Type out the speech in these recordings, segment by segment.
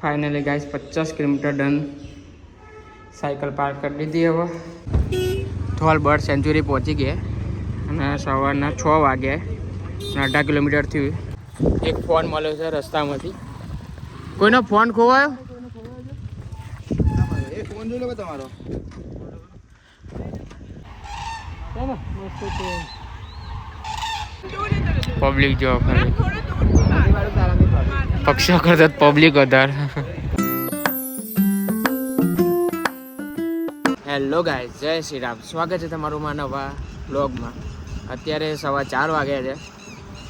Finally guys 50 kilometre done cycle park कर दी હવે Thol bird sanctuary પહોંચી ગયા અને સવારના 6 વાગ્યા અને 18 કિલોમીટર થયું. એક ફોન મળ્યો છે રસ્તામાંથી. કોઈનો ફોન ખોવાયો? એ ફોન જોઈ લો તમારો. પબ્લિક જો ખાલી પક્ષો કરતા પબ્લિક વધારે. હેલો ગાઈસ, જય શ્રી રામ. સ્વાગત છે તમારું મારા નવા બ્લોગમાં. અત્યારે 4:15 વાગ્યા છે.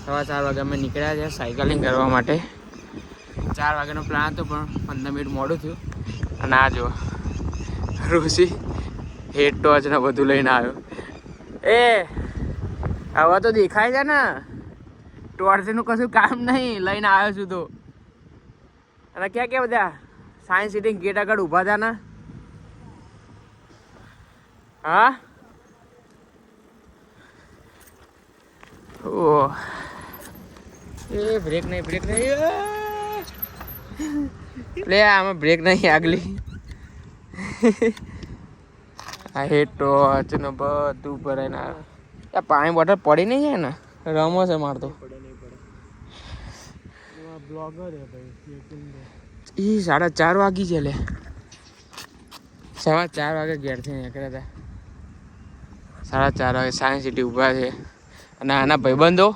4:15 વાગે અમે નીકળ્યા છે સાયકલિંગ કરવા માટે. 4 વાગ્યાનો પ્લાન હતો પણ 15 મિનિટ મોડું થયું. અને આ જો ઋષિ હેડ ટોચ ને બધું લઈને આવ્યો. એ હવે તો દેખાય છે ને, ટોર્ચનું કશું કામ નહીં, લઈને આવ્યો છું તો. અને ક્યાં ક્યાં બધા સાયન્સ સિટી ગેટ આગળ ઊભા હતા ને. હા ઓ એ બ્રેક નહીં લે, આમાં બ્રેક નહીં આગલી. આ હેડ ટોચ ને બધું ભરાઈને આવે. આ પાણી બોટલ પડી નહીં જાય ને, રમો છે મારતો. એ 4:30 વાગી છે લે. 4:15 વાગે ઘેરથી નીકળ્યા હતા. 4:30 વાગે સાયન્સ સિટી ઊભા છે. અને આના ભાઈબંધો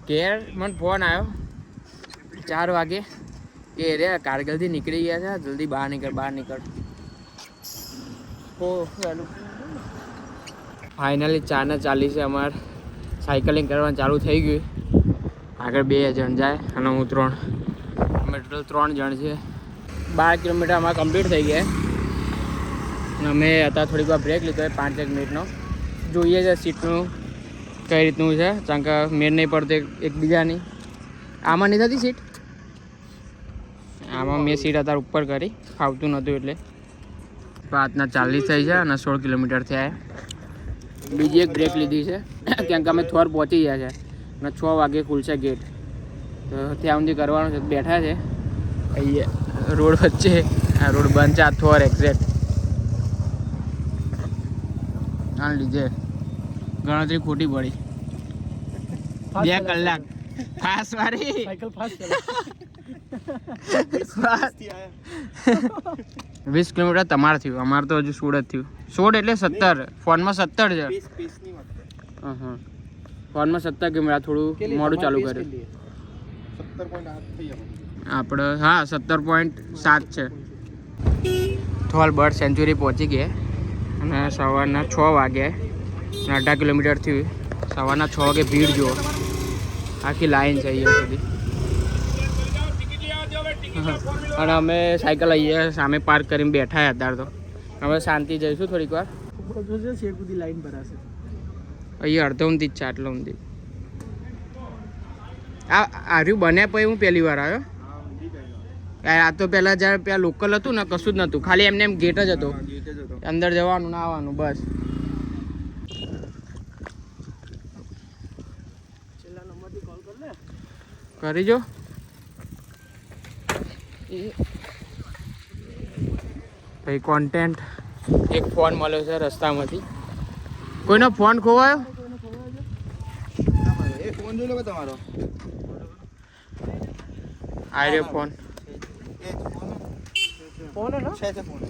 ઘેર મને ફોન આવ્યો 4 વાગે કે રે કારગિલથી નીકળી ગયા છે, જલ્દી બહાર નીકળ. ફાઇનલી 4:40 છે. અમારે સાયકલિંગ કરવાનું ચાલુ થઈ ગયું. આગળ 2 જણ જાય અને હું 3. અમે ટોટલ 3 જણ છે. 12 કિલોમીટર અમારે કમ્પ્લીટ થઈ ગયા. અને અમે અત્યારે થોડીક વાર બ્રેક લીધો 5 મિનિટનો. જોઈએ છે સીટનું કઈ રીતનું છે, કારણ કે મેળ નહીં પડતો એકબીજાની. આમાં નહીં થતી સીટ. આમાં મેં સીટ અત્યારે ઉપર કરી, ફાવતું નહોતું એટલે. 5:40 થઈ છે અને 16 કિલોમીટર થયા. બીજી એક બ્રેક લીધી છે કેમ કે અમે થોર પહોંચી ગયા છે અને 6 વાગે ખુલશે ગેટ. તો ત્યાં સુધી કરવાનું છે. બેઠા છે અહીંયા રોડ વચ્ચે. આ રોડ બંધ છે, આ થોર એક્ઝેક્ટ. આ લીધે ગણતરી ખોટી પડી. 2 કલાક ફાસ્ટ વાળી સાયકલ ફાસ્ટ 20 કિલોમીટર તમારે થયું, અમારે તો હજુ 16 જ થયું. 16 એટલે 17. ફોનમાં 17 છે. હા ફોનમાં 17 કિલોમીટર. થોડું મોડું ચાલુ કર્યું. આપણે હા 17.7 છે. થોલ બર્ડ સેન્ચુરી પહોંચી ગયા અને સવારના 6 વાગ્યા અને 18 કિલોમીટર થયું. સવારના 6 વાગે ભીડ જુઓ, આખી લાઈન છે અહીંયા સુધી. અને અમે સાયકલ અહીંયા સામે પાર્ક કરીને બેઠા અત્યારે. તો હવે શાંતિ જઈશું થોડીક વાર. લાઈન ભરાશે અહીંયા અડધો ઊંધી જ છે, આટલો ઊંધી. આ આર્યું બન્યા પછી હું પહેલી વાર આવ્યો. આ તો પહેલાં જ્યારે પેલા લોકલ હતું ને, કશું જ નહોતું, ખાલી એમને એમ ગેટ જ હતો. અંદર જવાનું ને આવવાનું બસ. કરી જો ભાઈ કોન્ટેન્ટ. એક ફોન મળ્યો છે રસ્તામાંથી. કોઈનો ફોન ખોવાયો? એ ફોન જોઈ લો તમારો. આ રહ્યો ફોન. ફોન है ना? છે ફોન.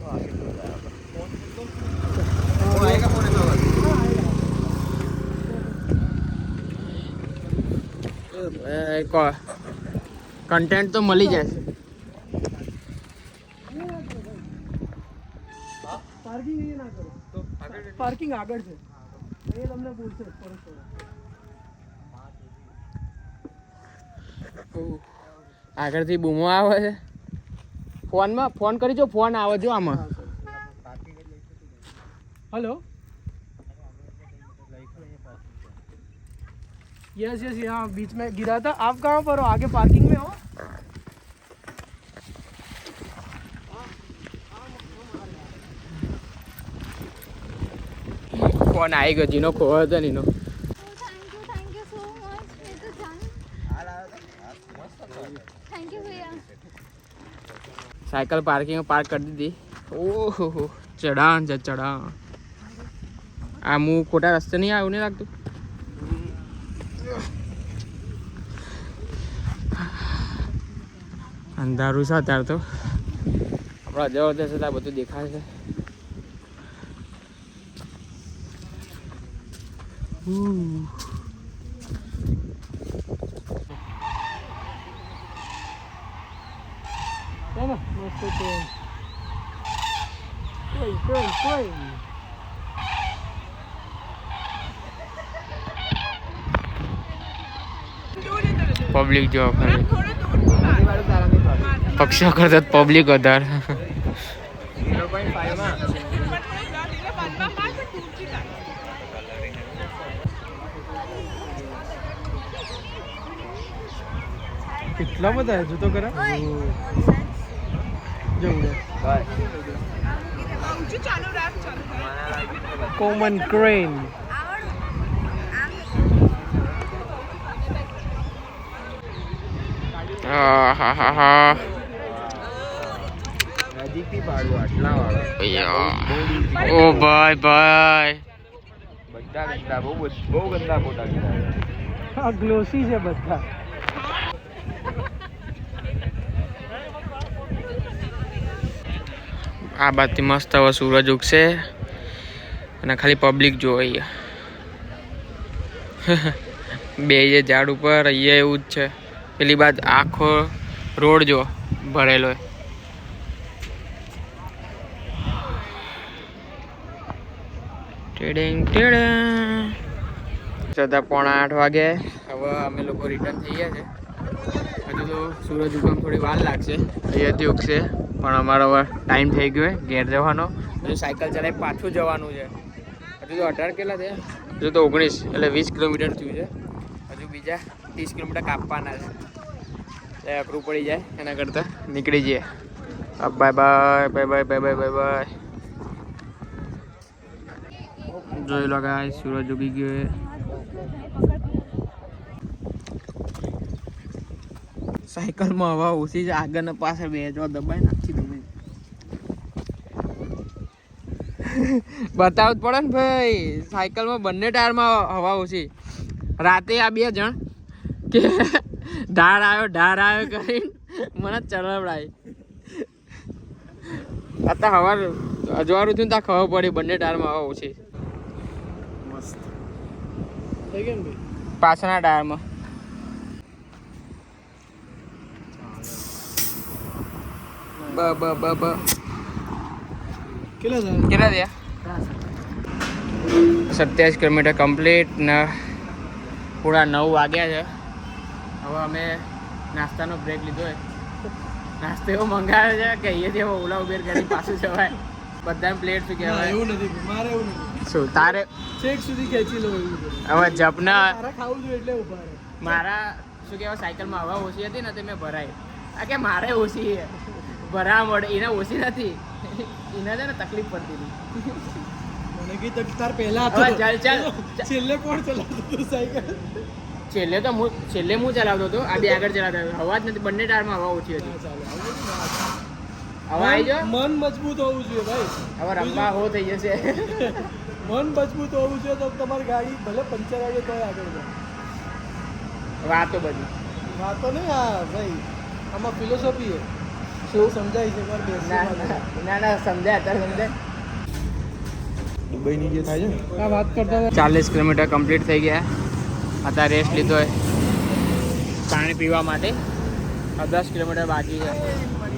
કન્ટેન્ટ તો મળી જાય. પાર્કિંગ આગળ છે, એ તમને પૂછશે. આગળથી બૂમો આવે છે. ફોનમાં ફોન કરી જો, ફોન આવે જો આમાં. हेलो यस यहाँ बीच में गिरा था. आप कहाँ पर हो? आगे पार्किंग में हो? ફોન આવી ગયો, જીનો ખોવાયો હતો નીનો. Thank you so much. ये तो जान थैंक यू भैया. સાયકલ પાર્કિંગ પાર્ક કરી દીધી. ઓહો ચઢાણ છે ચઢાણ. આ હું ખોટા રસ્તે નહીં આવ્યું નહીં લાગતું. અંધારું છે અત્યારે તો. આપણા જબરદસ્ત હતા બધું દેખાય છે. है ना मस्त कोई પબ્લિક જો ખાલી પક્ષો કરતા પબ્લિક વધારે. કેટલા બધા હજુ તો કરા કોમન ક્રેન ઓ ભાઈ ભાઈ આ ગ્લોસી છે બધા. આ બાજુથી મસ્ત હવે સૂરજ ઉગશે અને ખાલી પબ્લિક જો અહીંયા બે જે ઝાડ ઉપર અહીંયા એવું જ છે. પેલી બાજુ આખો રોડ જો ભરેલો હોય. ટેડિંગ ટેડિંગ. જતા 7:45 વાગે હવે અમે લોકો રિટર્ન થઈ ગયા છે. હજુ તો સૂરજ ઉગમ થોડી વાર લાગશે. અહીંયાથી ઉગશે પણ અમારો હવે ટાઈમ થઈ ગયો ઘેર જવાનો. હજુ સાયકલ ચલાવી પાછું જવાનું છે. હજુ તો 18 કેટલા થયા? હજુ તો 19 એટલે 20 કિલોમીટર થયું છે. હજુ બીજા 30 કિલોમીટર કાપવાના છે. એટલે અઘરું પડી જાય એના કરતાં નીકળી જઈએ. Bye bye bye bye bye bye bye bye. જોઈ લો ગાય સૂરજ ઉગી ગયો. સાયકલમાં હવા ઓછી છે. આગળ ને પાછળ બે જો દબાઈ નાખી દઉં. બતાવવું પડે ને ભાઈ. સાયકલમાં બંને ટાયરમાં હવા ઓછી. રાતે આ 2 જણ કે ઢાર આવ્યો કરીને મને ચલાવડાય. અત્યારે હવા અજવાળું થયું ત્યાં ખબર પડી બંને ટાયરમાં હવા ઓછી. મસ્ત થઈ ગયું ને પાછળના ટાયરમાં કેટલા થયા? 27 કિલોમીટર કમ્પ્લીટ ને પૂરા 9 વાગ્યા છે. હવે અમે નાસ્તાનો બ્રેક લીધો છે. નાસ્તો એવો મંગાવ્યો છે કે અહીંયાથી હવે ઓલા ઉબેર કરી પાછું જવાય. બધાને પ્લેટ શું કહેવાય એવું નથી મારે એવું નથી. શું તારે છેક સુધી ખેંચી લો એવું. હવે જપના મારે ખાવું જોઈએ એટલે ઉભા રહે. મારા શું કહેવાય સાયકલમાં હવા ઓછી હતી ને તે મેં ભરાઈ. આ કે મારે ઓછી છે ભરાવા મળે. એને ઓછી નથી એને છે ને તકલીફ પડતી હતી. મને કી તક તાર પહેલા હવે ચાલ ચાલ છેલ્લે કોણ ચલાવતું હતું સાયકલ? છેલ્લે હું ચલાવતો હતો. આ બે આગળ ચલાવતા હતા. હવા જ નથી. બંને ટાયરમાં હવા ઓછી હતી. હવે આવી જાઓ. મન મજબૂત હોવું જોઈએ ભાઈ. હવે રમવા હો થઈ જશે. મન મજબૂત હોવું જોઈએ તો તમારી ગાડી ભલે પંચર આવે તો આગળ જાય. વાતો બધી વાતો નહીં આ ભાઈ આમાં ફિલોસોફી છે. શું સમજાય છે મારે બેસી ના ના સમજાય અત્યારે સમજાય. દુબઈની જે થાય છે આ વાત કરતા 40 કિલોમીટર કમ્પ્લીટ થઈ ગયા. અત્યારે રેસ્ટ લીધો હોય પાણી પીવા માટે. 10 કિલોમીટર બાકી છે.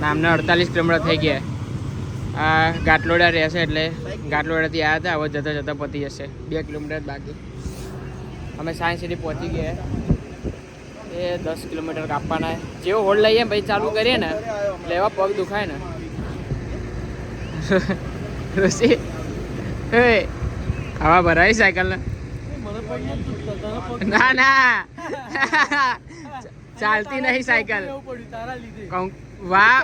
નામને 48 કિલોમીટર થઈ ગયા. આ ગાટલોડા રહેશે એટલે ગાટલોડાથી આવ્યા હતા. હવે જતાં જતાં પતી જશે. 2 કિલોમીટર બાકી. અમે સાયન્સ સિટી પહોંચી ગયા. એ 10 કિલોમીટર કાપવાના. જેવો હોલ્ડ લઈએ ભાઈ ચાલુ કરીએ ને એટલે એવા પગ દુખાય ને. ઋષિ હવા ભરાય સાયકલને? ના ના ચાલતી નહીં સાયકલ. વાહ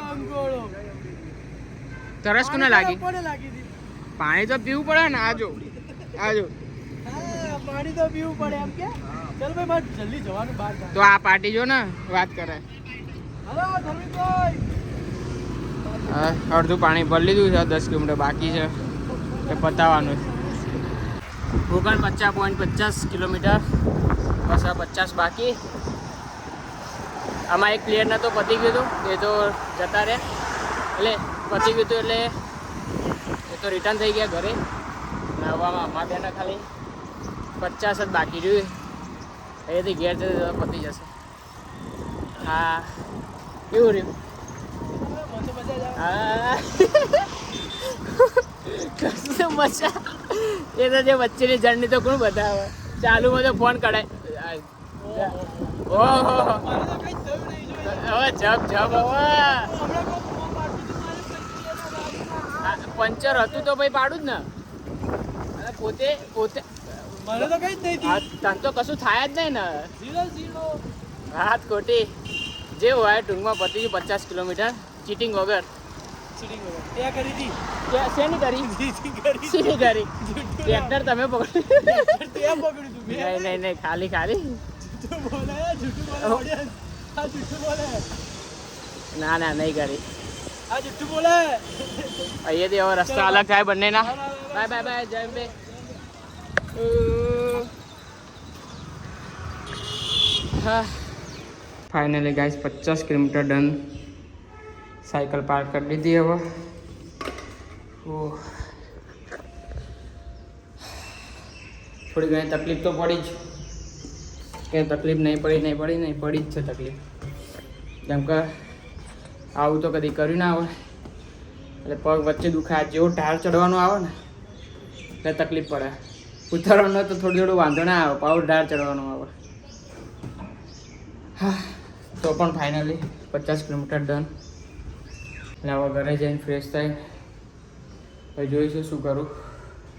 તરસ કોને લાગી? પાણી તો પીવું પડે ને. આજો પાણી તો પીવું પડે એમ કે ચાલ ભાઈ મારે જલ્દી જવાનું બહાર. તો આ પાર્ટી જો ને વાત કરે. હલો ધર્મિકભાઈ અડધું પાણી ભરી લીધું છે, 10 કિલોમીટર બાકી છે એ પતાવવાનું. 49.50 કિલોમીટર, બસ 50 બાકી. આમાં એક પ્લેયર નતો પતી ગયું હતું, એ તો જતા રહ્યા, એટલે પતી ગયું હતું એટલે એ તો રિટર્ન થઈ ગયા ઘરે. નવામાં અમારા બેના ખાલી 50 જ બાકી રહ્યું, અહીંયાથી ઘેર જતે પતી જશે. હા કેવું રહ્યું? હા કશું મજા. એ તો જે વચ્ચેની જર્ની તો કોણ બતાવે, ચાલુમાં તો ફોન કઢાય. ઓહો હવે જબ જબ હવે પંચર હતું તો ભાઈ પાડું જ ને. અને પોતે મને તો કઈ જ નહીં તને તો કશું થાય જ નહીં ને. 0-0 હાથ ખોટી જે હોય ટૂંકમાં પતી ગયું 50 કિલોમીટર ચીટિંગ વગર. ત્યાં કરી હતી શેની કરી? શેની કરી? ટ્રેક્ટર તમે પકડ્યું? ત્યાં પકડ્યું તું નહીં નહીં ખાલી જૂઠું બોલે આ જૂઠું બોલે ના ના નહીં કરી. આ જૂઠું બોલે. અહીંયાથી હવે રસ્તા અલગ થાય બંનેના. બાય બાય બાય જય અંબે. હા finally guys 50 kilometre done. Cycle park કરી દીધી હવે. થોડી ઘણી તકલીફ તો પડી જ, કે તકલીફ નહીં પડી જ છે તકલીફ. કેમ કે આવું તો કદી કર્યું ના આવે એટલે પગ વચ્ચે દુખાય. જેવો ઢાળ ચડવાનો આવે ને એટલે તકલીફ પડે. ઉતરવાનો તો થોડું વાંધો ના આવે, પાવ ઢાળ ચડવાનો આવે. હા તો પણ ફાઇનલી 50 કિલોમીટર ડન. એટલે હવે ઘરે જઈને ફ્રેશ થાય પછી જોઈશું શું કરું.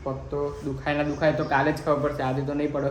પગ તો દુખાય ના દુખાય તો કાલે જ ખબર પડશે, આજે તો નહીં પડે.